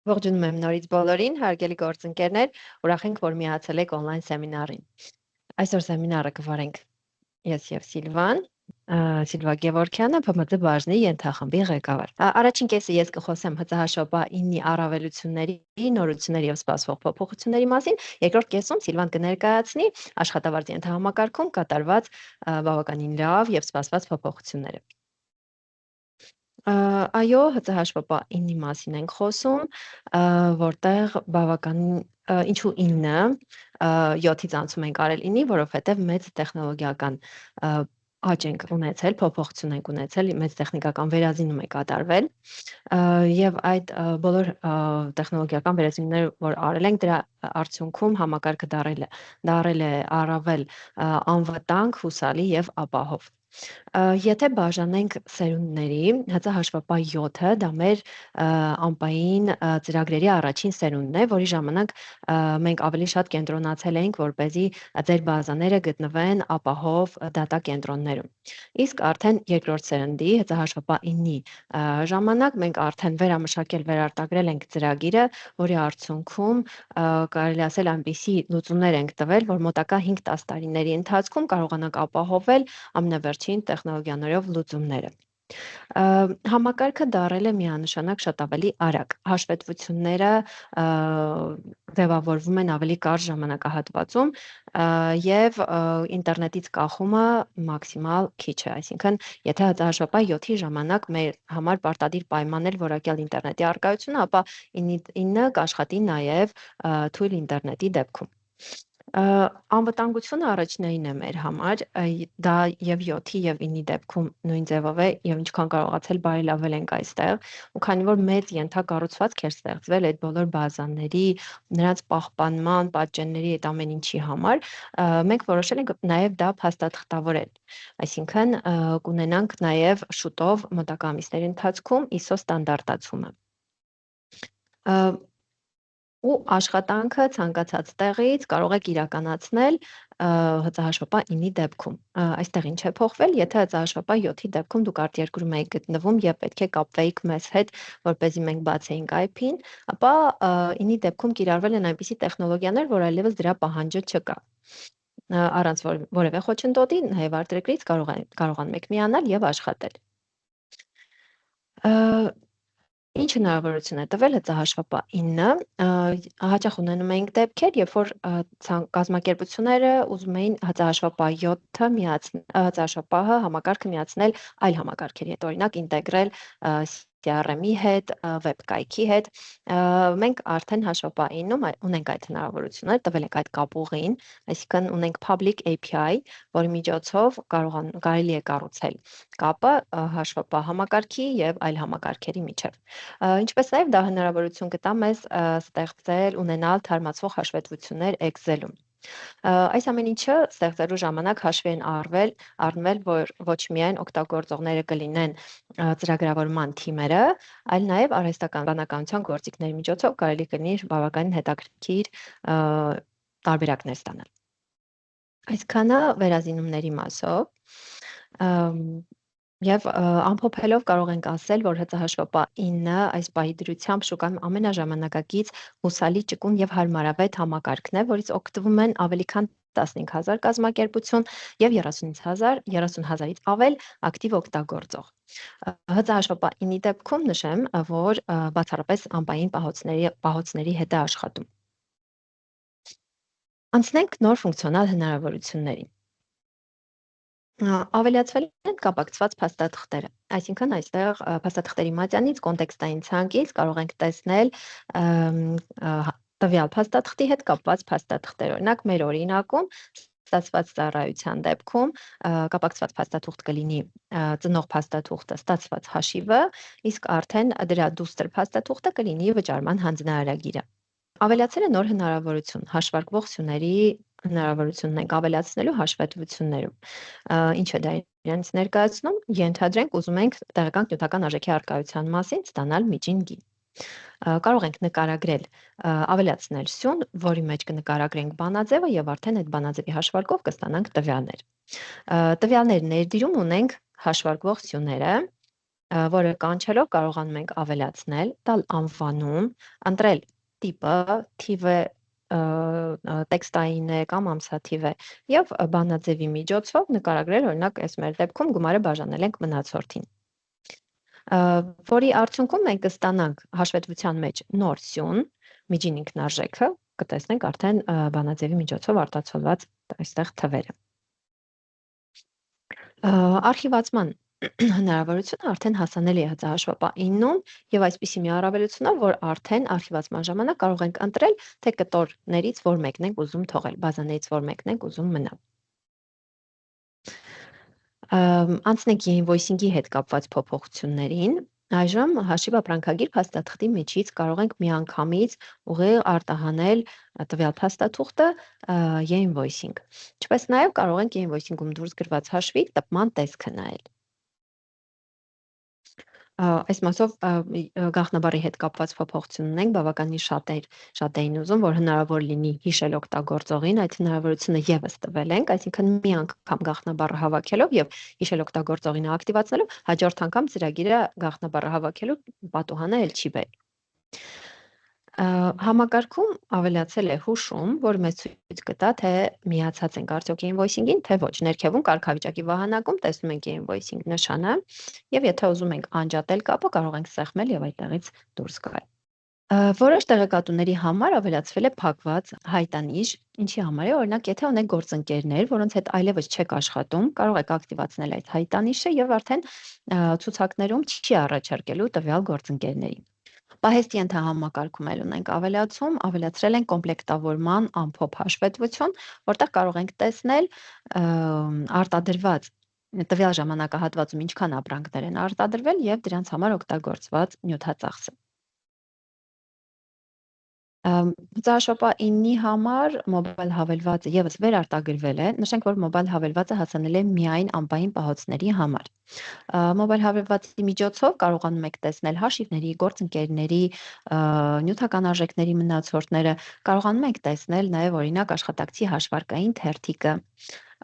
Ողջունում եմ նորից բոլորին, հարգելի գործընկերներ, ուրախ ենք, որ միացել եք on-line սեմինարին։ Այսօր սեմինարը կվարենք ես եւ Սիլվան, Սիլվա Գևորգյանը, ՓՄԾ բաժնի ենթախմբի ղեկավար։ Առաջին կեսը ես կխոսեմ ՀԾՀՇՊ 9-ի առավելությունների, նորությունների եւ սպասվող փոփոխությունների մասին, երկրորդ կեսում Սիլվան կներկայացնի աշխատավարձ ենթահամակարգում կատարված բավականին լավ եւ սպասված փոփոխությունները։ Այո, ՀԾՀՇՊ 9-ի մասին ենք խոսում, որտեղ բավականին ինչու 9-ը 7-ից անցում ենք արել 9-ի, որովհետև մեծ տեխնոլոգիական աճ ենք ունեցել, փոփոխություն ենք ունեցել, մեծ տեխնիկական վերազինում է կատարվել եւ այդ բոլոր տեխնոլոգիական վերազինումները, որ արել ենք, դրա արդյունքում համակարգը դարել է առավել անվտանգ, հուսալի եւ ապահով։ Եթե բաժանենք սերունդների, ՀԾՀՇՊ 7-ը դա մեր ամպային ծրագրերի առաջին սերունդն է, որի ժամանակ մենք ավելի շատ կենտրոնացել էինք, որպեսզի ձեր բազաները գտնվեն ապահով data կենտրոններում։ Իսկ արդեն երկրորդ սերնդի ՀԾՀՇՊ 9-ի ժամանակ մենք արդեն վերարտագրել ենք ծրագիրը, որի արդյունքում կարելի ասել այնպիսի լուծումներ ենք տվել, որ մոտակա 5-10 տարիների ընթացքում կարողանանք ապահովել ամենավերջին տեխնոլոգիաներով լուծումները։ Համակարգը դարել է միանշանակ շատ ավելի արագ։ Հաշվետվությունները ձևավորվում են ավելի կարճ ժամանակահատվածում եւ ինտերնետից կախումը մաքսիմալ քիչ է, այսինքն եթե ՀԾՀՇՊ 7-ի ժամանակ մեր համար պարտադիր պայման էր որակյալ ինտերնետի առկայությունը, ապա 9-ը կաշխատի նաեւ թույլ ինտերնետի դեպքում։ Անվտանգությունը առաջնային է մեր համար, դա եւ 7-ի եւ 9-ի դեպքում նույն ձևով է եւ ինչքան կարողացել բարելավել ենք այստեղ, ու քանի որ մեծ ենթակառուցվածք էր ստեղծվել այդ բոլոր բազաների, նրանց պահպանման, պատճենների այդ ամեն ինչի համար, մենք որոշել ենք նաեւ դա փաստաթղթավորել, այսինքն կունենանք նաեւ շուտով մոտակա ամիսների ընթացքում ISO ստանդարտացումը։ Ու աշխատանքը ցանկացած տեղից կարող եք իրականացնել ՀԾՀՇՊ 9-ի դեպքում։ Այստեղ ինչ է փոխվել, եթե ՀԾՀՇՊ 7-ի դեպքում դուք արտերկրում եք գտնվում եւ պետք է կապվեիք մեզ հետ, որպեսզի մենք բացեինք IP-ն, ապա 9-ի դեպքում կիրառվել են այնպիսի տեխնոլոգիաներ, որ այլևս դրա պահանջը չկա։ Առանց որևէ խոչընդոտի նաեւ արտերկրից կարողանում եք միանալ եւ աշխատել։ Ինչ հնարավորություն է տվել ՀԾՀՇՊ 9-ը, հաճախ ունենում էինք դեպքեր, երբ որ կազմակերպությունները ուզում էին ՀԾՀՇՊ 7-ը ՀԾՀՇՊ-ը համակարգը միացնել այլ համակարգերի հետ, օրինակ ինտեգրել CRM-ի հետ, վեբ կայքի հետ, մենք արդեն ՀՇՊ 9-ում ունենք այդ հնարավորությունը, տվել ենք այդ կապուղին, այսինքն ունենք public API, որի միջոցով կարելի է կառուցել կապը ՀՇՊ համակարգի եւ այլ համակարգերի միջև։ Ինչպես նաև դա հնարավորություն կտա մեզ ստեղծել, ունենալ թարմացվող հաշվետվություններ Excel-ում։ Այս ամեն ինչը ստեղծելու ժամանակ հաշվի են առնվել, որ ոչ միայն օգտագործողները կլինեն ծրագրավորման թիմերը, այլ նաև արհեստական բանականության գործիքների միջոցով կարելի կլինի բավականին հետաքրքիր տարբերակներ ստանալ։ Այսքանը վերազինումների մասով Եվ ամփոփելով կարող ենք ասել, որ ՀԾՀՇՊ 9-ը այս պահի դրությամբ շուկայում ամենաժամանակակից, հուսալի, ճկուն եւ հարմարավետ համակարգն է, որից օգտվում են ավելի քան 15,000 կազմակերպություն եւ 30,000-ից ավել ակտիվ օգտագործող։ ՀԾՀՇՊ 9-ի դեպքում նշեմ, որ բացառապես ամպային պահոցների հետ է աշխատում։ Անցնենք նոր ֆունկցիոնալ հնարավորություններին։ Ավելացվել են կապակցված փաստաթղթերը, այսինքն այստեղ փաստաթղթերի մատյանից, կոնտեքստային ցանկից կարող ենք տեսնել տվյալ փաստաթղթի հետ կապված փաստաթղթեր, օրինակ մեր օրինակում ստացված ծառայության դեպքում կապակցված փաստաթուղթ կլինի ծնող փաստաթուղթը ստացված հաշիվը, իսկ արդեն դրա դուստր փաստաթուղթը կլինի վճարման հանձնարարագիրը։ Ավելացել է նոր հնարավորություն, հաշվարկվող սյուների հնարավորությունն ենք ավելացնելու հաշվետվություններում։ Ինչ է դա իրենց ներկայացնում, ենթադրենք ուզում ենք տեղական նյութական արժեքի առկայության մասին ստանալ միջին գին։ Կարող ենք նկարագրել, ավելացնել սյուն, որի մեջ կնկարագրենք բանաձևը եւ արդեն այդ բանաձևի հաշվարկով կստանանք տվյալներ։ Տվյալների ներդիրում ունենք հաշվարկվող սյուները, որը կանչելով կարողանում ենք ավելացնել, տալ անվանում, ընտրել տիպը, թիվը տեքստային է կամ ամսաթիվ է եւ բանաձևի միջոցով նկարագրել, օրինակ, այս մեր դեպքում գումարը բաժանել ենք մնացորդին։ Որի արդյունքում մենք կստանանք հաշվետվության մեջ նոր սյուն, միջին ինքնարժեքը, կտեսնենք արդեն բանաձևի միջոցով արտացոլված այստեղ թվերը։ Արխիվացման հնարավորությունը արդեն հասանելի է հացահաշվապահին եւ այսպիսի մի առավելությունով, որ արդեն արխիվացման ժամանակ կարող ենք ընտրել, թե կտորներից որ մեկն ենք ուզում թողել, բազաներից որ մեկն ենք ուզում մնա։ Անցնենք invoicing-ի հետ կապված փոփոխություններին։ Այժմ հաշիվ ապրանքագիր փաստաթղթի մեջից կարող ենք միանգամից ուղիղ արտահանել տվյալ փաստաթուղթը e-invoicing։ Ինչպես նաև կարող ենք e-invoicing-ում դուրս գրված հաշվի տպման տեսքը նայել։ Այս մասով գաղտնաբառի հետ կապված փոփոխություն ունենք, բավականին շատ էին ուզում, որ հնարավոր լինի հիշել օգտագործողին, այդ հնարավորությունը եւս տվել ենք, այսինքն մի անգամ գաղտնաբառը հավաքելով եւ հիշել օգտագործողին ակտիվացնելով, հաջորդ անգամ ծրագիրը գաղտնաբառը հավաքելու պատուհանը էլ չի բերի։ Համակարգում ավելացել է հուշում, որ մեզ ցույց կտա, թե միացած ենք արդյոք invoicing-ին, թե ոչ։ Ներքևում կարգավիճակի վահանակում տեսնում ենք invoicing նշանը, եւ եթե ուզում ենք անջատել կապը, կարող ենք սեղմել եւ այդտեղից դուրս գալ։ Որոշ տեղեկատուների համար ավելացվել է փակված հայտանիշ, ինչի համար է, օրինակ, եթե ունեք գործընկերներ, որոնց հետ այլևս չեք աշխատում, կարող եք ակտիվացնել այդ հայտանիշը եւ արդեն ցուցակներում չի առաջարկելու տվյալ գործընկերներին։ Պահեստի ենթահամակարգում էլ ունենք ավելացրել են կոմպլեկտավորման ամփոփ հաշվետվություն, որտեղ կարող ենք տեսնել արտադրված տվյալ ժամանակահատվածում ինչքան ապրանքներ են արտադրվել եւ դրանց համար օգտագործված նյութածախսը։ Հացահաշվապահի համար մոբայլ հավելվածը եւս վերարտադրվել է, նշենք, որ մոբայլ հավելվածը հասանելի է միայն անպային պահոցների համար։ Մոբայլ հավելվածի միջոցով կարողանում եք տեսնել հաշիվների, գործընկերների, նյութական արժեքների մնացորդները, կարողանում եք տեսնել նաև օրինակ աշխատակցի հաշվարկային թերթիկը։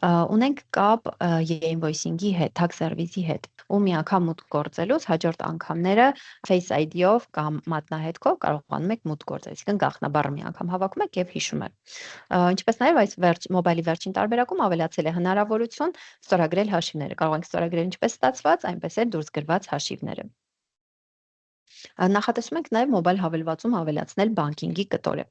Ունենք կապ e-invoicing-ի հետ, tax service-ի հետ, ու մի անգամ մուտք գործելուց հաջորդ անգամները Face ID-ով կամ մատնահետքով կարողանում եք մուտք գործել, այսինքն գաղտնաբառը մի անգամ հավաքում եք եւ հիշում եք։ Ինչպես նաև այս մոբայլի վերջին տարբերակում ավելացել է հնարավորություն ստորագրել հաշիվները։ Կարող ենք ստորագրել ինչպես ստացված, այնպես էլ դուրս գրված հաշիվները։ Նախատեսում ենք նաև մոբայլ հավելվածում ավելացնել բանկինգի կտորը։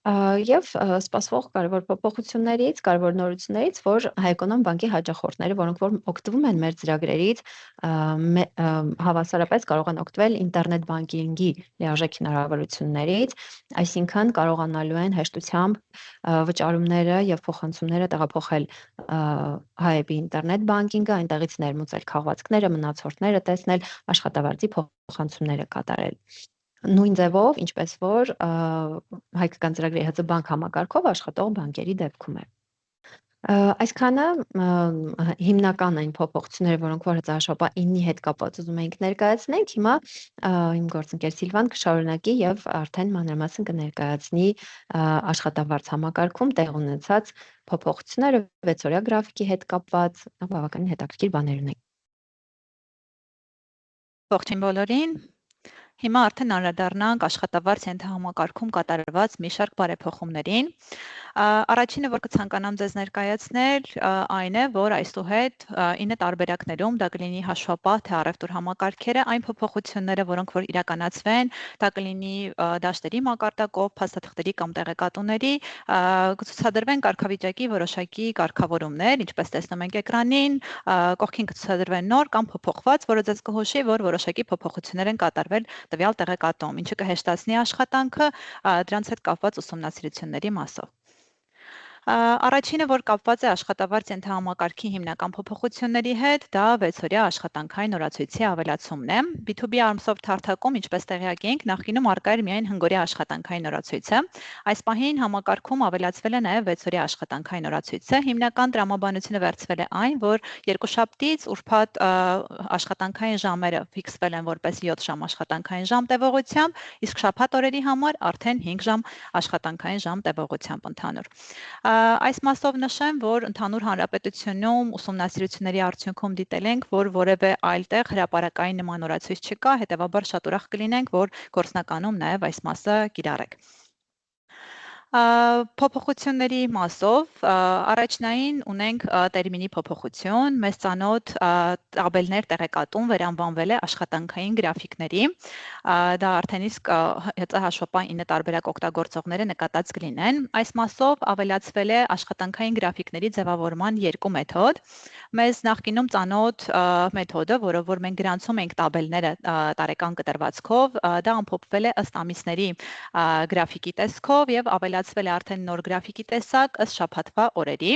Եվ սպասվող կարևոր փոփոխություններից, կարևոր նորություններից, որ Հայկոնոմ բանկի հաճախորդները, որոնք որ օգտվում են մեր ծրագրերից, հավասարապես կարող են օգտվել ինտերնետ բանկինգի լիարժեք հնարավորություններից, այսինքն կարողանալու են հեշտությամբ վճարումները եւ փոխանցումները տեղափոխել Հայեպի ինտերնետ բանկինգը, այնտեղից ներմուծել քաղվածքները, մնացորդները տեսնել, աշխատավարձի փոխանցումները կատարել։ Նույն ձևով, ինչպես որ հայկական ծրագրի ՀԾ բանկ համակարգով աշխատող բանկերի դեպքում է։ Այսքանը հիմնական այն փոփոխությունները, որոնք որ հացահաշվապահի հետ կապված ուզում էինք ներկայացնենք, հիմա իմ գործընկեր Սիլվան կշարունակի եւ արդեն մանրամասն կներկայացնի աշխատավարձ համակարգում տեղ ունեցած փոփոխությունները 6-օրյա գրաֆիկի հետ կապված, բավականին հետաքրքիր բաներ ունենք։ Ողջույն բոլորին։ Հիմա արդեն անդրադառնանք աշխատավարձ ենթահամակարգում կատարված մի շարք բարեփոխումներին։ Առաջինը, որ կցանկանամ ձեզ ներկայացնել, այն է, որ այսուհետ 9 տարբերակներում դա կլինի հաշվապահ թե առևտուր համակարգերը, այն փոփոխությունները, որոնք որ իրականացվեն, դա կլինի դաշտերի մակարդակով, փաստաթղթերի կամ տեղեկատուների, կցուցադրվեն կարգավիճակի որոշակի կարգավորումներ, ինչպես տեսնում ենք էկրանին, կողքին կցուցադրվեն նոր կամ փոփոխված, որը ձեզ կհուշի, որ որոշակի փոփոխություններ են կատարվել տվյալ տեղեկատում, ինչը կհեշտացնի աշխատանքը դրանց հետ կապված ուսումնասիրությունների մասով։ Առաջինը, որ կապված է աշխատավարձ ենթահամակարգի հիմնական փոփոխությունների հետ, դա 6-օրյա աշխատանքային օրացույցի ավելացումն է։ B2B Armsoft հարթակում, ինչպես տեղյակ ենք, նախկինում առկա էր միայն հնգորյա աշխատանքային օրացույցը։ Այս պահին համակարգում ավելացվել է նաև 6-օրյա աշխատանքային օրացույցը։ Հիմնական տրամաբանությունը վերցվել է այն, որ երկուշաբթից ուրբաթ աշխատանքային ժամերը ֆիքսվել են որպես 7 ժամ աշխատանքային ժամ տևողությամբ, իսկ շաբաթ օրերի համար արդեն 5 ժամ աշխատանքային ժամ տևողությամբ ընդհանուր։ Այս մասով նշեմ, որ ընդհանուր հանրապետությունում ուսումնասիրությունների արդյունքում դիտել ենք, որ որևէ այլտեղ հրապարակային նման օրացույց չկա, հետևաբար շատ ուրախ կլինենք, որ գործնականում նաև այս մասը կիրառեք։ Փոփոխությունների մասով առաջնային ունենք տերմինի փոփոխություն, մեզ ծանոթ տաբելներ տեղեկատում վերանվանվել է աշխատանքային գրաֆիկների, դա արդեն իսկ հաշվապահ 9 տարբերակ օգտագործողները նկատած կլինեն։ Այս մասով ավելացվել է աշխատանքային գրաֆիկների ձևավորման երկու մեթոդ։ Մեզ նախկինում ծանոթ մեթոդը, որով որ մենք գրանցում ենք տաբելները տարեկան կտրվածքով, դա ամփոփվել է ըստ ամիսների գրաֆիկի տեսքով եւ ավելացվել է արդեն նոր գրաֆիկի տեսակ ըստ շաբաթվա օրերի։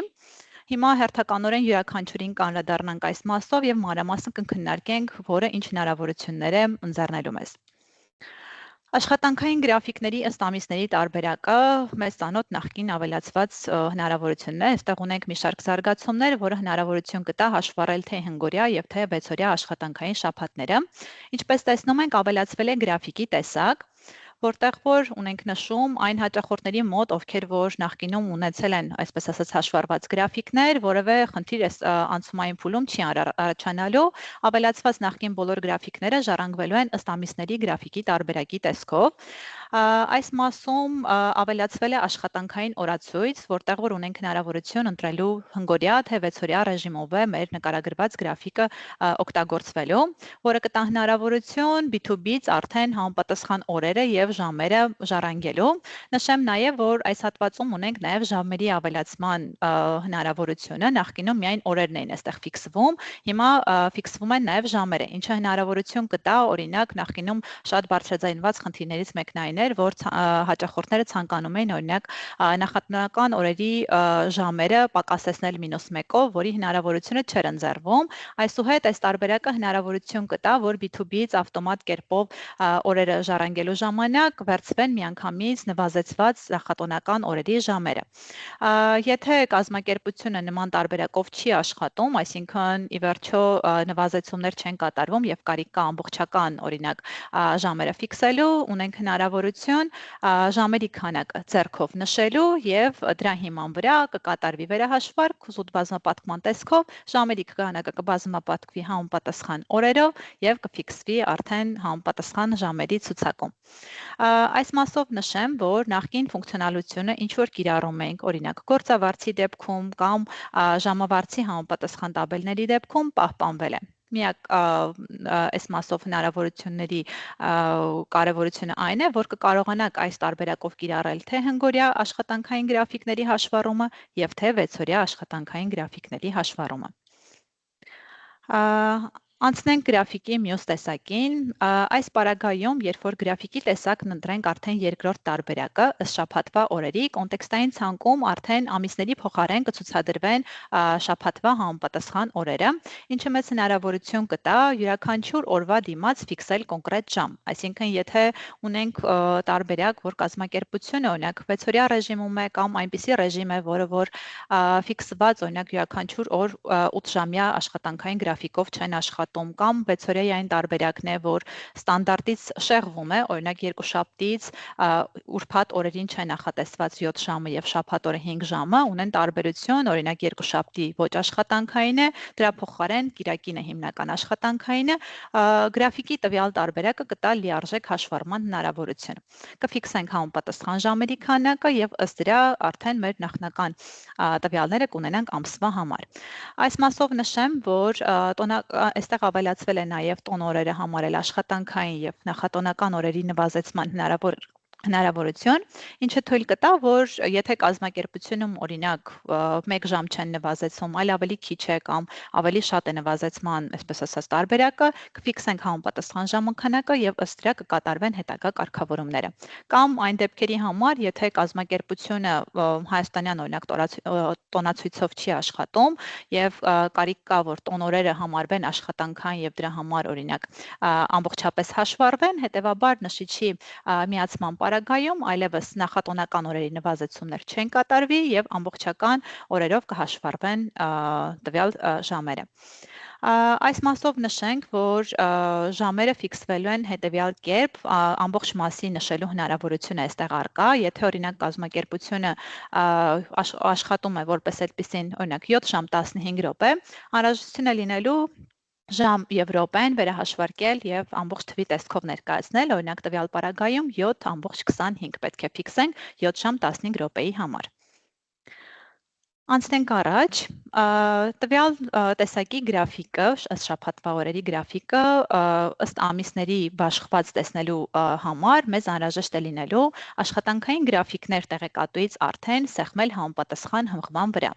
Հիմա հերթականորեն յուրաքանչյուրին կանդրադառնանք այս մասով եւ մանրամասն կքննարկենք, որը ինչ հնարավորություններ է ընձեռնելու մեզ։ Աշխատանքային գրաֆիկների ըստ ամիսների տարբերակը մեզ ծանոթ նախկին ավելացված հնարավորությունն է։ Այստեղ ունենք մի շարք զարգացումներ, որը հնարավորություն կտա հաշվառել թե հնգօրյա եւ թե 6-օրյա աշխատանքային շաբաթները։ Ինչպես տեսնում ենք, ավելացվել է գրաֆիկի տեսակ, որտեղ որ ունենք նշում այն հաճախորդների մոտ, ովքեր որ նախկինում ունեցել են, այսպես ասած, հաշվառված գրաֆիկներ, որևէ խնդիր անցումային փուլում չի առաջանալու, ավելացված նախկին բոլոր գրաֆիկները ժառանգվելու են ըստ ամիսների գրաֆիկի տարբերակի տեսքով։ Այս մասում ավելացվել է աշխատանքային օրացույց, որտեղ որ ունենք հնարավորություն ընտրելու հնգօրյա թե 6-օրյա ռեժիմով է մեր նկարագրված գրաֆիկը օգտագործվելու, որը կտա հնարավորություն B2B-ից արդեն համապատասխան օրերը եւ ժամերը ժառանգելու։ Նշեմ նաեւ, որ այս հատվածում ունենք նաեւ ժամերի ավելացման հնարավորությունը, նախկինում միայն օրերն էին այստեղ ֆիքսվում, հիմա ֆիքսվում են նաեւ ժամերը, ինչը հնարավորություն կտա, օրինակ, նախկինում շատ բարձրաձայնված խնդիրներից մեկն այն էր, որ հաճախորդները ցանկանում էին օրինակ նախատնական օրերի ժամերը պակասեցնել -1-ով, որի հնարավորությունը չէր ընձեռվում։ Այսուհետ այս տարբերակը հնարավորություն կտա, որ B2B-ից ավտոմատ կերպով օրերը ժառանգելու ժամանակ վերցվեն միանգամից նվազեցված նախատոնական օրերի ժամերը։ Եթե կազմակերպությունը նման տարբերակով չի աշխատում, այսինքն ի վերջո նվազեցումներ չեն կատարվում եւ կարիք կա ամբողջական օրինակ ժամերը ֆիքսելու, ունենք հնարավորություն ժամերի քանակը ձեռքով նշելու եւ դրա հիման վրա կկատարվի վերահաշվարկ զուտ բազմապատկման տեսքով, ժամերի քանակը կբազմապատկվի համապատասխան օրերով եւ կֆիքսվի արդեն համապատասխան ժամերի ցուցակում։ Այս մասով նշեմ, որ նախկին ֆունկցիոնալությունը ինչ որ կիրառում ենք, օրինակ գործավարձի դեպքում կամ ժամավարձի համապատասխան տաբելների դեպքում պահպանվել է։ Միակ այս մասով հնարավորությունների կարևորությունը այն է, որ կկարողանաք այս տարբերակով կիրառել թե հնգօրյա աշխատանքային գրաֆիկների հաշվառումը եւ թե 6-օրյա աշխատանքային գրաֆիկների հաշվառումը։ Անցնենք գրաֆիկի մյուս տեսակին։ Այս պարագայում, երբ որ գրաֆիկի տեսակն ընտրենք արդեն երկրորդ տարբերակը, ըստ շաբաթվա օրերի, կոնտեքստային ցանկում արդեն ամիսների փոխարեն կցուցադրվեն շաբաթվա համապատասխան օրերը, ինչը մեծ հնարավորություն կտա յուրաքանչյուր օրվա դիմաց ֆիքսել կոնկրետ ժամ։ Այսինքն, եթե ունենք տարբերակ, որ կազմակերպությունը օրինակ 6-օրյա ռեժիմում է կամ այնպիսի ռեժիմ է, որը որ ֆիքսված օրինակ յուրաքանչյուր օր 8-ժամյա աշխատանքային գրաֆիկով չեն աշխատում կամ 6-օրյայի այն տարբերակն է, որ ստանդարտից շեղվում է, օրինակ երկուշաբթից ուրբաթ օրերին չէ նախատեսված 7 ժամը եւ շաբաթ օրը 5 ժամը, ունեն տարբերություն, օրինակ երկուշաբթի ոչ աշխատանքային է, դրա փոխարեն կիրակին է հիմնական աշխատանքայինը, գրաֆիկի տվյալ տարբերակը կտա լիարժեք հաշվառման հնարավորություն։ Կֆիքսենք համապատասխան ժամերի քանակը եւ ըստ դրա արդեն մեր նախնական տվյալները կունենանք ամսվա համար։ Այս մասով նշեմ, որ այստեղ ավելացվել է նաև տոնորերը համարել աշխատանքային եւ նախատոնական օրերի նվազեցման հնարավորություն, ինչը թույլ կտա, որ եթե կազմակերպությունում օրինակ 1 ժամ չեն նվազեցում, այլ ավելի քիչ է կամ ավելի շատ է նվազեցման, այսպես ասած, տարբերակը, կֆիքսենք համապատասխան ժամանակը եւ ըստ դրա կկատարվեն հետագա կարգավորումները։ Կամ այն դեպքերի համար, եթե կազմակերպությունը հայաստանյան օրինակ տոնացույցով չի աշխատում եւ կարիք կա, որ տոնորերը համարվեն աշխատանքային եւ դրա համար օրինակ ամբողջապես հաշվառվեն, հետեւաբար նշիչի միացման պարագայում այլևս նախատոնական օրերի նվազեցումներ չեն կատարվի եւ ամբողջական օրերով կհաշվառվեն տվյալ ժամերը։ Այս մասով նշենք, որ ժամերը ֆիքսվելու են հետևյալ կերպ, ամբողջ մասի նշելու հնարավորություն է այստեղ առկա, եթե օրինակ կազմակերպությունը աշխատում է որպես այդպիսին, օրինակ 7 ժամ 15 րոպե, անհրաժեշտություն է լինելու ժամ եւ րոպեն վերահաշվարկել եւ ամբողջ թվի տեսքով ներկայացնել, օրինակ տվյալ պարագայում 7.25 պետք է ֆիքսենք 7 ժամ 15 րոպեի համար։ Անցնենք առաջ, տվյալ տեսակի գրաֆիկը, ըստ շաբաթվա օրերի գրաֆիկը, ըստ ամիսների բաշխված տեսնելու համար մեզ անհրաժեշտ է լինելու աշխատանքային գրաֆիկներ տեղեկատուից արդեն սեղմել համապատասխան հղման վրա։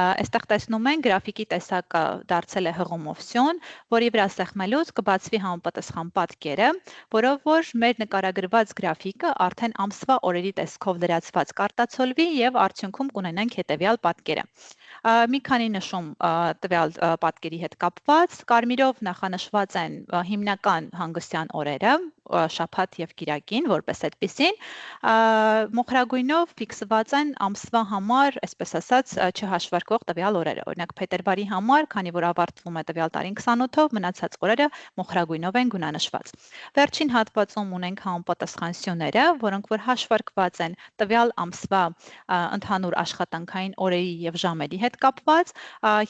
Այստեղ տեսնում ենք գրաֆիկի տեսակը դարձել է հղում օպցիոն, որի վրա սեղմելուց կբացվի համապատասխան պատկերը, որով որ մեր նկարագրված գրաֆիկը արդեն ամսվա օրերի տեսքով լրացված կարտացոլվի եւ արդյունքում կունենանք հետեւյալ պատկերը։ Մի քանի նշում տվյալ պատկերի հետ կապված, կարմիրով նախանշված են հիմնական հանգստյան օրերը, շաբաթ եւ կիրակին, որպես այդպիսին, մոխրագույնով ֆիքսված են ամսվա համար, այսպես ասած, չհաշվարկվող տվյալ օրերը։ Օրինակ փետրվարի համար, քանի որ ավարտվում է տվյալ տարին 28-ով, մնացած օրերը մոխրագույնով են գունանշված։ Վերջին հատվածում ունենք համապատասխան սյուները, որոնք որ հաշվարկված են տվյալ ամսվա ընդհանուր աշխատանքային օրերի եւ ժամերի հետ կապված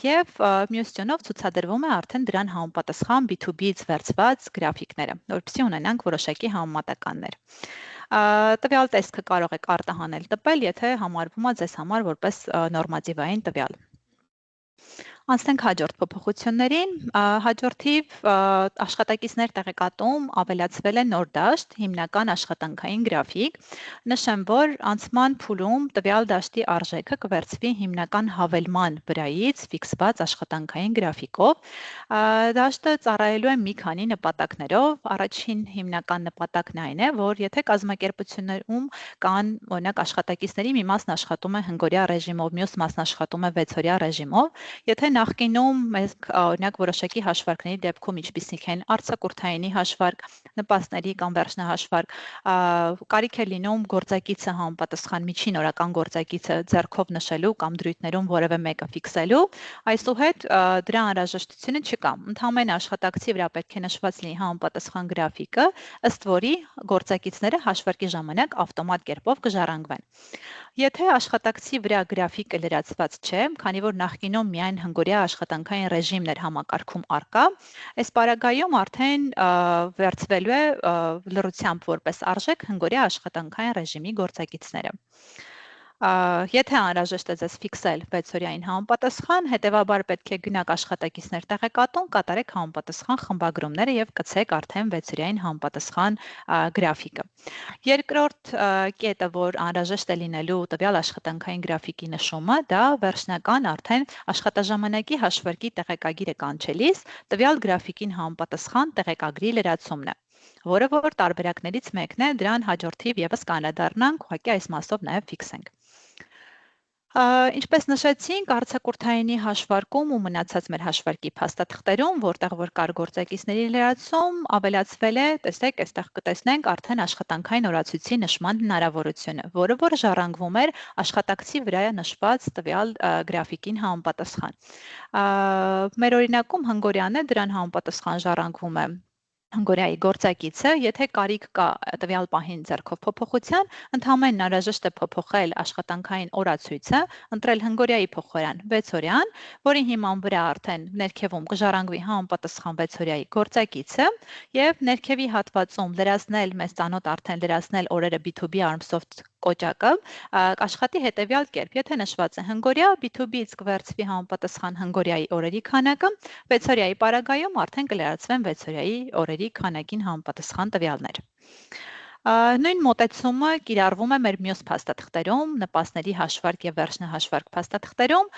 եւ մյուս ճանով ցուցադրվում է արդեն դրան համապատասխան B2B-ից վերցված գրաֆիկները, որովհետեւ ունենանք որոշակի համեմատականներ։ Տվյալ տեսքը կարող եք արտահանել տպել, եթե համարվում է ձեզ համար որպես նորմատիվային տվյալ։ Անցնենք հաջորդ փոփոխություններին, հաջորդիվ աշխատակիցներ տեղեկատում ավելացվել է նոր դաշտ, հիմնական աշխատանքային գրաֆիկ, նշեմ, որ անցման փուլում տվյալ դաշտի արժեքը կվերցվի հիմնական հավելման վրայից ֆիքսված աշխատանքային գրաֆիկով, դաշտը ծառայելու է մի քանի նպատակներով, առաջին հիմնական նպատակն այն է, որ եթե կազմակերպություններում կան, օրինակ աշխատակիցների մի մասն աշխատում է հնգօրյա ռեժիմով, մյուս մասն աշխատում է 6-օրյա ռեժիմով, եթե նախկինում մենք օրինակ որոշակի հաշվարկների դեպքում ինչպիսիք են արձակուրդայինի հաշվարկ, նպաստների կամ վերջնահաշվարկ, կարիք է լինում գործակիցը համապատասխան միջին օրական գործակիցը ձեռքով նշելու կամ դրույթներում որևէ մեկը ֆիքսելու, այսուհետ դրա անհրաժեշտությունը չկա։ Ընդհանրեն աշխատակցի վրա պետք է նշված լինի համապատասխան գրաֆիկը, ըստ որի գործակիցները հաշվարկի ժամանակ ավտոմատ կերպով կժառանգվեն։ Եթե աշխատակցի վրա գրաֆիկը լրացված չէ, քանի որ նախկինում միայն հնգօրյա աշխատանքային ռեժիմներ համակարգում առկա, այս պարագայում արդեն վերցվելու է լրությամբ որպես արժեք հնգօրյա աշխատանքային ռեժիմի գործակիցները։ Եթե անհրաժեշտ է ձեզ ֆիքսել 6-օրյային համապատասխան, հետևաբար պետք է գնաք աշխատակիցներ տեղեկատուն, կատարեք համապատասխան խմբագրումները եւ կցեք արդեն 6-օրյային համապատասխան գրաֆիկը։ Երկրորդ կետը, որ անհրաժեշտ է լինելու տվյալ աշխատանքային գրաֆիկի նշումը, դա վերջնական արդեն աշխատաժամանակի հաշվարկի տեղեկագիրը կանչելիս տվյալ գրաֆիկին համապատասխան տեղեկագրի լրացումն է, որը որ տարբերակներից մեկն է, դրան հաջորդիվ եւս կանադառնանք, ուղղակի այս մասով նաեւ ֆիքսենք։ Ինչպես նշեցինք, արձակուրդայինի հաշվարկում ու մնացած մեր հաշվարկի փաստաթղթերում, որտեղ որ կար գործակիցների լրացում, ավելացվել է, տեսեք, այստեղ կտեսնենք արդեն աշխատանքային օրացույցի նշման հնարավորությունը, որը որ ժառանգվում էր աշխատակցի վրա նշված տվյալ գրաֆիկին համապատասխան։ Մեր օրինակում հնգօրյան է, դրան համապատասխան ժառանգվում է հնգօրյայի գործակիցը, եթե կարիք կա տվյալ պահին ձեռքով փոփոխության, ընդհանրեն անհրաժեշտ է փոփոխել աշխատանքային օրացույցը, ընտրել հնգօրյայի փոխարեն 6-օրյան, որի հիման վրա արդեն ներքևում կժառանգվի համապատասխան 6-օրյայի գործակիցը եւ ներքևի հատվածում լրացնել մեզ ծանոթ արդեն լրացնել օրերը B2B Armsoft կոճակը կաշխատի հետևյալ կերպ, եթե նշված է հնգօրյա, B2B-ից կվերցվի համապատասխան հնգօրյայի օրերի քանակը, 6-օրյայի պարագայում արդեն կլրացվեն 6-օրյայի օրերի քանակին համապատասխան տվյալներ։ Նույն մոտեցումը կիրառվում է մեր մյուս փաստաթղթերում, նպաստների հաշվարկ եւ վերջնահաշվարկ փաստաթղթերում,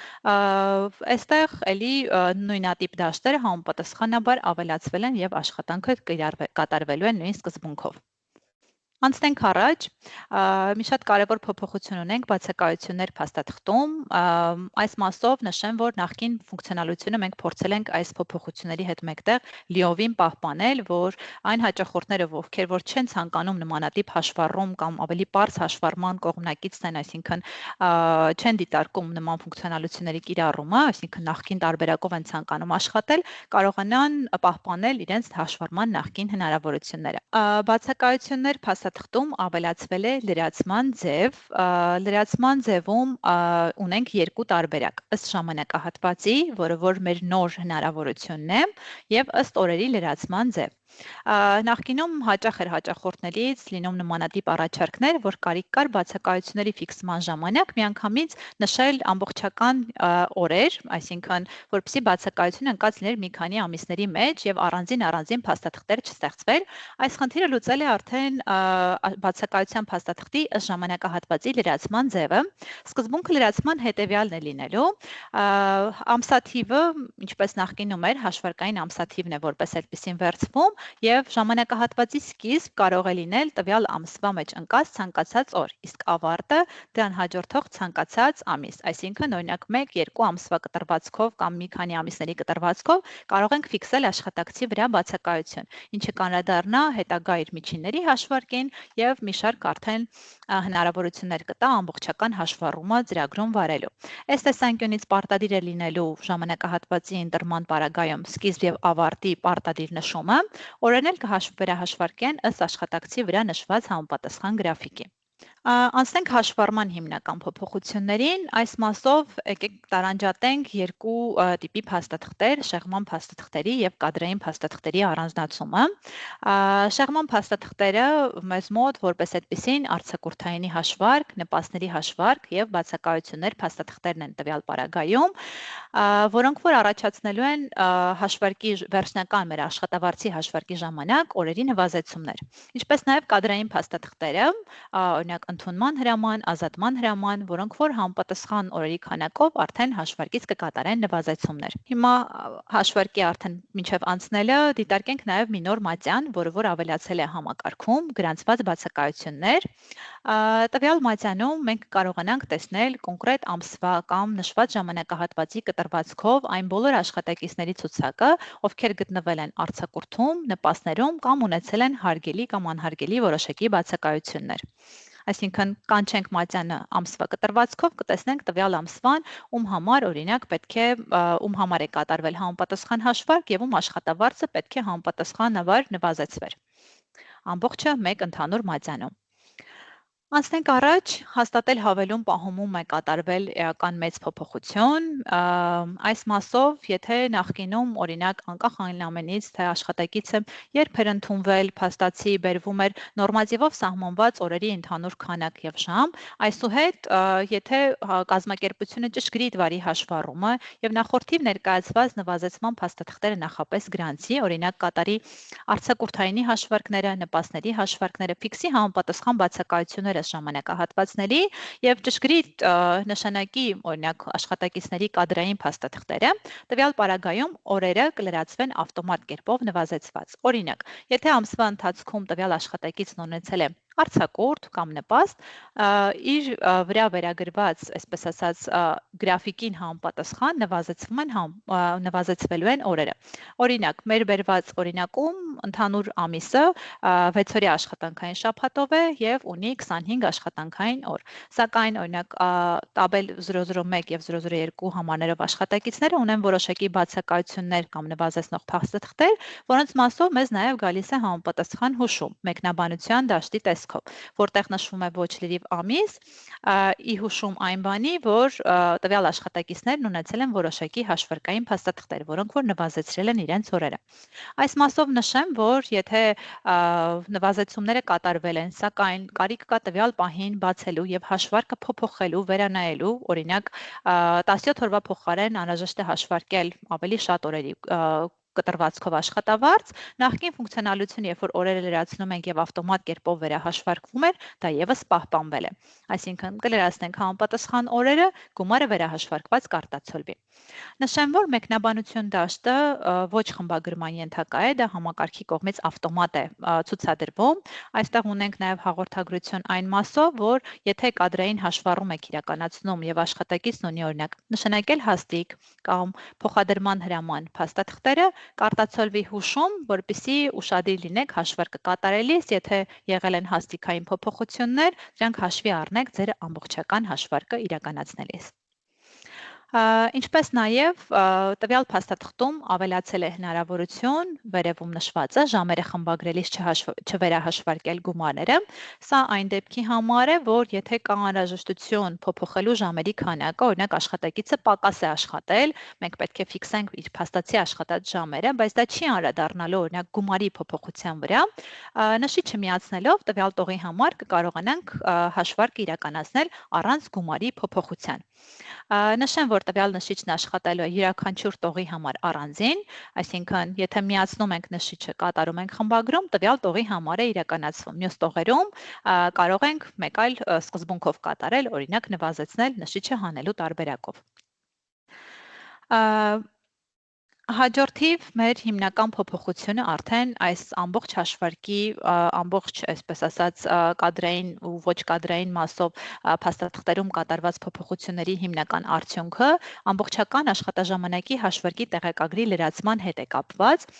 այստեղ էլի նույնատիպ դաշտերը համապատասխանաբար ավելացվել են եւ աշխատանքը կատարվելու է նույն սկզբունքով։ Անցնենք առաջ, մի շատ կարևոր փոփոխություն ունենք բացակայություններ փաստաթղթում, այս մասով նշեմ, որ նախկին ֆունկցիոնալությունը մենք փորձել ենք այս փոփոխությունների հետ մեկտեղ լիովին պահպանել, որ այն հաճախորդները, ովքեր որ չեն ցանկանում նմանատիպ հաշվառում կամ ավելի պարզ հաշվառման կողմնակիցն են, այսինքն չեն դիտարկում նման ֆունկցիոնալությունների կիրառումը, այսինքն նախկին տարբերակով են ցանկանում աշխատել, կարողանան պահպանել իրենց հաշվառման նախկին հնարավորությունները։ Բացակայություններ փաստաթղթում ավելացվել է լրացման ձև, լրացման ձևում ունենք երկու տարբերակ, ըստ ժամանակահատվածի, որը որ մեր նոր հնարավորությունն է, եւ ըստ օրերի լրացման ձև։ Նախկինում հաճախ էր հաճախորդներից լինում նմանատիպ առաջարկներ, որ կարիք կար բացակայությունների ֆիքսման ժամանակ միանգամից նշել ամբողջական օրեր, այսինքն որպեսզի բացակայություն ընկած լիներ մի քանի ամիսների մեջ եւ առանձին փաստաթղթեր չստեղծվեր։ Այս խնդիրը լուծել է արդեն բացակայության փաստաթղթի ըստ ժամանակահատվածի լրացման ձևը։ Սկզբունքը լրացման հետեւյալն է լինելու. ամսաթիվը, ինչպես նախկինում էր, հաշվարկային ամսաթիվն է որպես այդպեսին վերցվում եւ ժամանակահատվածի սկիզբ կարող է լինել տվյալ ամսվա մեջ ընկած ցանկացած օր, իսկ ավարտը դրան հաջորդող ցանկացած ամիս, այսինքն օրինակ 1-2 ամսվա կտրվածքով կամ մի քանի ամիսների կտրվածքով կարող ենք ֆիքսել աշխատակցի վրա բացակայություն, ինչը կանրադառնա հետագա իր միջինների հաշվարկին եւ մի շարք արդեն հնարավորություններ կտա ամբողջական հաշվառումը ծրագրում վարելու։ Այս տեսանկյունից պարտադիր է լինելու ժամանակահատվածի ընտրման պարագայում սկիզբ եւ ավարտի պարտադիր նշումը, օրերն էլ կվերահաշվարկեն ըստ աշխատակցի վրա նշված համապատասխան գրաֆիկի։ Անցնենք հաշվառման հիմնական փոփոխություններին, այս մասով եկեք տարանջատենք երկու տիպի փաստաթղթեր, շեղման փաստաթղթերի եւ կադրային փաստաթղթերի առանձնացումը։ Շեղման փաստաթղթերը մեզ մոտ որպես այդպիսին արձակուրդայինի հաշվարկ, նպաստների հաշվարկ եւ բացակայություններ փաստաթղթերն են տվյալ պարագայում, որոնք որ առաջացնելու են հաշվարկի վերջնական մեր աշխատավարձի հաշվարկի ժամանակ օրերի նվազեցումներ։ Ինչպես նաեւ կադրային փաստաթղթերը, օրինակ ընդունման հրաման, ազատման հրաման, որոնք որ համապատասխան օրերի քանակով արդեն հաշվարկից կկատարեն նվազեցումներ։ Հիմա հաշվարկի արդեն մինչև անցնելը դիտարկենք նաև մի նոր մատյան, որը որ ավելացել է համակարգում, գրանցված բացակայություններ։ Տվյալ մատյանում մենք կարողանանք տեսնել կոնկրետ ամսվա կամ նշված ժամանակահատվածի կտրվածքով այն բոլոր աշխատակիցների ցուցակը, ովքեր գտնվել են արձակուրդում, նպաստներում կամ ունեցել են հարգելի կամ անհարգելի որոշակի բացակայություններ։ Այսինքն կանչենք մատյանը ամսվա կտրվածքով, կտեսնենք տվյալ ամսվան, ում համար օրինակ պետք է ում համար է կատարվել համապատասխան հաշվարկ եւ ում աշխատավարձը պետք է համապատասխանաբար նվազեցվեր։ Ամբողջը մեկ ընդհանուր մատյանում։ Անցնենք առաջ, հաստատել հավելում պահումում է կատարվել էական մեծ փոփոխություն։ Այս մասով, եթե նախկինում օրինակ անկախ այն ամենից, թե աշխատակիցը երբ էր ընդունվել, փաստացի բերվում էր նորմատիվով սահմանված օրերի ընդհանուր քանակ եւ ժամ, այսուհետ եթե կազմակերպությունը ճշգրիտ վարի հաշվառումը եւ նախորդիվ ներկայացված նվազեցման փաստաթղթերը նախապես գրանցի, օրինակ կատարի արձակուրդայինի հաշվարկները, նպաստների հաշվարկները, ֆիքսի համապատասխան բացակայությունները ժամանակահատվածների եւ ճշգրիտ նշանակի օրինակ աշխատակիցների կադրային փաստաթղթերը, տվյալ պարագայում օրերը կլրացվեն ավտոմատ կերպով նվազեցված։ Օրինակ, եթե ամսվա ընթացքում տվյալ աշխատակիցն ունեցել է արձակուրդ կամ նպաստ, իր վրա վերագրված, այսպես ասած, գրաֆիկին համապատասխան նվազեցվելու են օրերը։ Օրինակ, մեր բերված օրինակում ընդհանուր ամիսը 6-օրյա աշխատանքային շաբաթով է եւ ունի 25 աշխատանքային օր։ Սակայն օրինակ տաբել 001 եւ 002 համարներով աշխատակիցները ունեն որոշակի բացակայություններ կամ նվազեցնող փաստաթղթեր, որոնց մասով մեզ նաեւ գալիս է համապատասխան հուշում մեկնաբանության դաշտի տեսքով, որտեղ նշվում է ոչ լրիվ ամիս, ի հուշում այն բանի, որ տվյալ աշխատակիցներն ունեցել են որոշակի հաշվարկային փաստաթղթեր, որոնք որ նվազեցրել են իրենց օրերը։ Այս մասով նշեմ, որ եթե նվազեցումները կատարվել են, սակայն կարիք կա տվյալ պահին բացելու եւ հաշվարկը փոփոխելու, վերանայելու, օրինակ 17 օրվա փոխարեն անհրաժեշտ է հաշվարկել ավելի շատ օրերի կտրվածքով աշխատավարձ, նախկին ֆունկցիոնալությունը, երբ որ օրերը լրացնում ենք եւ ավտոմատ կերպով վերահաշվարկվում էր, դա եւս պահպանվել է։ Այսինքն կլրացնենք համապատասխան օրերը, գումարը վերահաշվարկված կարտացոլվի։ Նշեմ, որ մեկնաբանություն դաշտը ոչ խմբագրման ենթակա է, դա համակարգի կողմից ավտոմատ է ցուցադրվում։ Այստեղ ունենք նաև հաղորդագրություն այն մասով, որ եթե կադրային հաշվառում եք իրականացնում եւ աշխատակիցն ունի օրինակ նշանակել հաստիկ կամ փոխադրման հրաման փաստաթղթերը, կարտացոլվի հուշում, որպեսզի ուշադիր լինեք հաշվարկը կատարելիս, եթե եղել են հաստիկային փոփոխություններ, դրանք հաշվի առնեք ձեր ամբողջական հաշվարկը իրականացնելիս։ Ինչպես նաև տվյալ փաստաթղթում ավելացել է հնարավորություն վերևում նշվածը ժամերը խմբագրելիս չվերահաշվարկել գումարները։ Սա այն դեպքի համար է, որ եթե կա անհրաժեշտություն փոփոխելու ժամերի քանակը, օրինակ աշխատակիցը պակաս է աշխատել, մենք պետք է ֆիքսենք իր փաստացի աշխատած ժամերը, բայց դա չի անդրադառնալու օրինակ գումարի փոփոխության վրա, նշիչը միացնելով տվյալ տողի համար կկարողանանք հաշվարկը իրականացնել առանց գումարի փոփոխության։ Նշեմ, որ տվյալ նշիչն աշխատելու է յուրաքանչյուր տողի համար առանձին, այսինքն եթե միացնում ենք նշիչը, կատարում ենք խմբագրում, տվյալ տողի համար է իրականացվում։ Մյուս տողերում կարող ենք մեկ այլ սկզբունքով կատարել, օրինակ նվազեցնել նշիչը հանելու տարբերակով։ Հաջորդիվ մեր հիմնական փոփոխությունը արդեն այս ամբողջ հաշվարկի ամբողջ, այսպես ասած, կադրային ու ոչ կադրային մասով փաստաթղթերում կատարված փոփոխությունների հիմնական արդյունքը ամբողջական աշխատաժամանակի հաշվարկի տեղեկագրի լրացման հետ է կապված։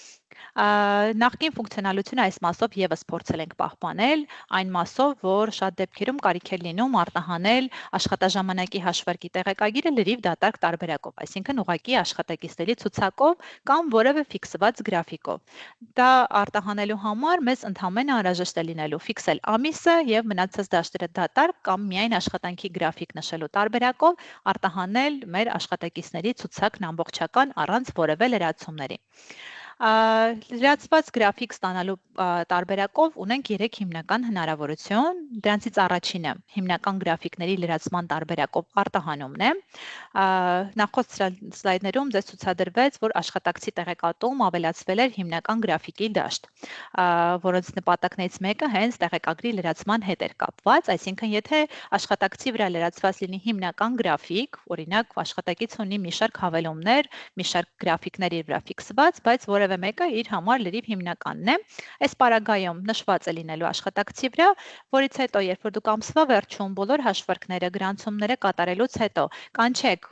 Նախկին ֆունկցիոնալությունը այս մասով եւս փորձել ենք պահպանել, այն մասով, որ շատ դեպքերում կարիք է լինում արտահանել աշխատաժամանակի հաշվարկի տեղեկագիրը լրիվ դատարկ տարբերակով, այսինքն ուղղակի աշխատակիցների ցուցակով կամ որևէ ֆիքսված գրաֆիկով։ Դա արտահանելու համար մեզ ընդհանրապես անհրաժեշտ է լինելու ֆիքսել ամիսը եւ մնացած դաշտերը դատարկ կամ միայն աշխատանքի գրաֆիկ նշելու տարբերակով արտահանել մեր աշխատակիցների ցուցակն ամբողջական առանց որևէ լրացումների։ Լրացված գրաֆիկ ստանալու տարբերակով ունենք 3 հիմնական հնարավորություն, դրանցից առաջինը հիմնական գրաֆիկների լրացման տարբերակով արտահանումն է։ Նախորդ սլայդներում ձեզ ցուցադրվեց, որ աշխատակցի տեղեկատում ավելացվել էր հիմնական գրաֆիկի դաշտ, որոնց նպատակներից մեկը հենց տեղեկագրի լրացման հետ էր կապված, այսինքն եթե աշխատակցի վրա լրացված լինի հիմնական գրաֆիկ, օրինակ աշխատակիցը ունի մի շարք հավելումներ, մի շարք գրաֆիկներ իր վրա ֆիքսված, բայց որևէ մեկը իր համար լրիվ հիմնականն է։ Այս պարագայում նշված է լինելու աշխատակցի վրա, որից հետո, երբ որ դուք ամսվա վերջում բոլոր հաշվարկները, գրանցումները կատարելուց հետո կանչեք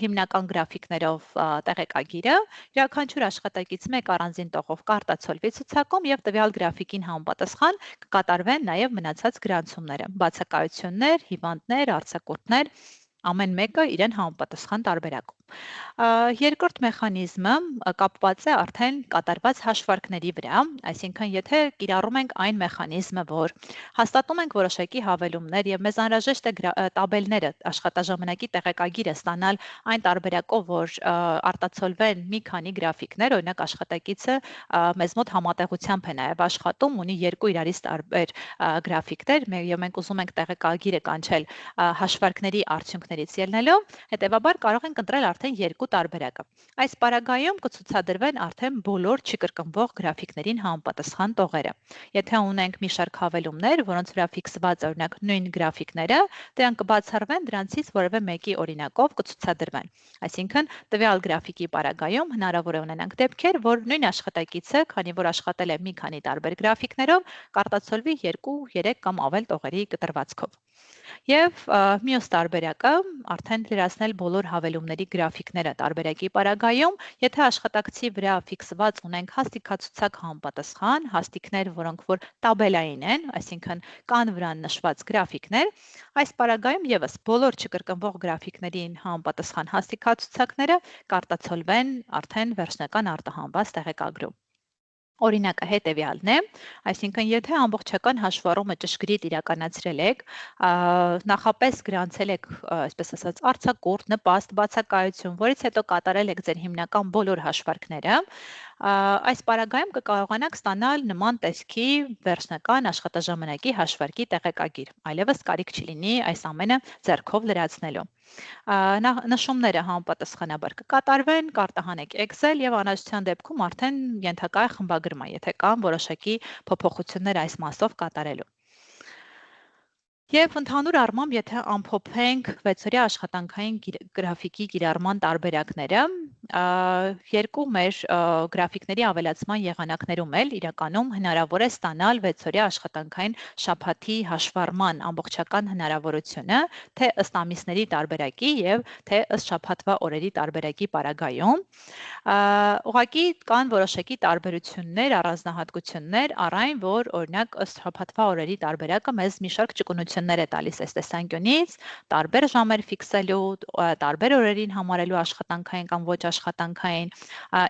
հիմնական գրաֆիկներով տեղեկագիրը, յուրաքանչյուր աշխատակից մեկ առանձին տողով կարտացոլվի ցուցակում եւ տվյալ գրաֆիկին համապատասխան կկատարվեն նաեւ մնացած գրանցումները, բացակայություններ, հիվանդներ, արձակուրդներ, ամեն մեկը իրեն համապատասխան տարբերակով։ Երկրորդ մեխանիզմը կապված է արդեն կատարված հաշվարկների վրա, այսինքն եթե կիրառում ենք այն մեխանիզմը, որ հաստատում ենք որոշակի հավելումներ եւ մեզ անհրաժեշտ է տաբելները, աշխատաժամանակի տեղեկագիրը ստանալ այն տարբերակով, որ արտացոլվեն մի քանի գրաֆիկներ, օրինակ աշխատակիցը մեզ մոտ համատեղությամբ է նաեւ աշխատում, ունի երկու իրարից տարբեր գրաֆիկներ, եւ մենք ուզում ենք տեղեկագիրը կանչել հաշվարկների արդյունքներից ելնելով, հետեւաբար կարող ենք ընտրել արդեն երկու տարբերակը։ Այս պարագայում կցուցադրվեն արդեն բոլոր չկրկնվող գրաֆիկներին համապատասխան տողերը։ Եթե ունենք մի շարք հավելումներ, որոնց վրա ֆիքսված օրինակ նույն գրաֆիկները, դրանք կբացառվեն, դրանցից որևէ մեկի օրինակով կցուցադրվեն։ Այսինքն տվյալ գրաֆիկի պարագայում հնարավոր է ունենանք դեպքեր, որ նույն աշխատակիցը, քանի որ աշխատել է մի քանի տարբեր գրաֆիկներով, կարտացոլվի 2, 3 կամ ավել տողերի կտրվածքով։ Եվ մյուս տարբերակը արդեն լրացնել բոլոր հավելումների գրաֆիկները տարբերակի պարագայում, եթե աշխատակցի վրա ֆիքսված ունենք հաստիկացուցակ համապատասխան, հաստիկներ, որոնք որ տաբելային են, այսինքն կան վրան նշված գրաֆիկներ, այս պարագայում եւս բոլոր չկրկնվող գրաֆիկներին համապատասխան հաստիկացուցակները կարտացոլվեն արդեն վերջնական արտահանված տեղեկագրում։ Օրինակը հետևյալն է, այսինքն եթե ամբողջական հաշվառումը ճշգրիտ իրականացրել եք, նախապես գրանցել եք, այսպես ասած, արձակուրդ, նպաստ, բացակայություն, որից հետո կատարել եք ձեր հիմնական բոլոր հաշվարկները, Այս պարագայում կկարողանաք ստանալ նման տեսքի վերջնական աշխատաժամանակի հաշվարկի տեղեկագիր, այլևս կարիք չի լինի այս ամենը ձեռքով լրացնելու։ Նշումները համապատասխանաբար կկատարվեն, կարտահանեք Excel եւ անհրաժեշտության դեպքում արդեն ենթակա է խմբագրման, եթե կան որոշակի փոփոխություններ այս մասով կատարելու։ Եվ ընդհանուր առմամբ, եթե ամփոփենք 6-օրյա աշխատանքային գրաֆիկի կիրառման տարբերակները, երկու մեր գրաֆիկների ավելացման եղանակներում էլ իրականում հնարավոր է ստանալ 6-օրյա աշխատանքային շաբաթի հաշվառման ամբողջական հնարավորությունը, թե ըստ ամիսների տարբերակի եւ թե ըստ շաբաթվա օրերի տարբերակի պարագայում։ Ուղղակի կան որոշակի տարբերություններ, առանձնահատկություններ, առայն որ օրինակ ըստ շաբաթվա օրերի տարբերակը մեզ մի շարք ճկունություններ է տալիս այս տեսանկյունից, տարբեր ժամեր ֆիքսելու, տարբեր օրերին համարելու աշխատանքային կամ ոչ աշխատանքային,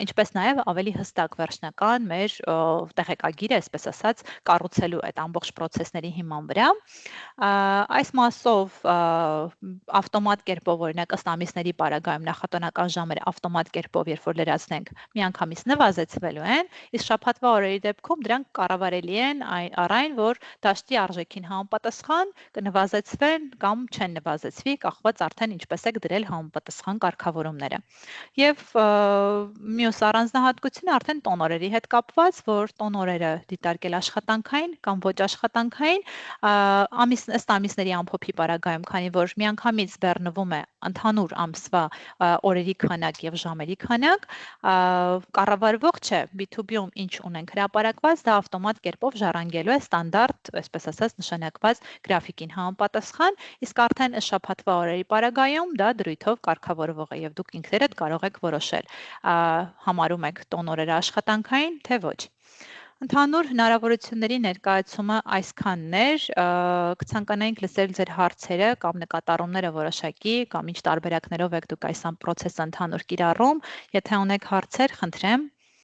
ինչպես նաև ավելի հստակ վերջնական մեր տեղեկագիրը, այսպես ասած, կառուցելու այդ ամբողջ process-ների հիման վրա։ Այս մասով ավտոմատ կերպով օրինակ ըստ ամիսների պարագայում նախատոնական ժամերը ավտոմատ կերպով երբ որ լրացնենք միանգամից նվազեցվելու են, իսկ շաբաթվա օրերի դեպքում դրանք կառավարելի են առայն որ դաշտի արժեքին համապատասխան կնվազեցվեն կամ չեն նվազեցվի, կախված արդեն ինչպես եք դրել համապատասխան կարգավորումները։ Եւ մյուս առանձնահատկությունը արդեն տոնորերի հետ կապված, որ տոնորերը դիտարկել աշխատանքային կամ ոչ աշխատանքային, ըստ ամիսների ամփոփի պարագայում, քանի որ միանգամից բեռնվում է ընդհանուր ամսվա օրերի քանակ եւ ժամերի քանակ, կառավարվող չէ B2B-ում ինչ ունենք հրապարակված, դա ավտոմատ կերպով ժառանգելու է ստանդարտ, այսպես ասած, նշանակված գրաֆիկին համապատասխան, իսկ արդեն շաբաթվա օրերի պարագայում դա դրույթով կարգավորվող է եւ դուք ինքներդ կարող եք որոշել, համարում եք տոնորերը աշխատանքային, թե ոչ։ Ընդհանուր հնարավորությունների ներկայացումը այսքանն էր, կցանկանայինք լսել ձեր հարցերը կամ նկատառումները որոշակի, կամ ինչ տարբերակներով եք դուք այս process-ը ընդհանուր կիրառում, եթե ունեք հարցեր, խնդրեմ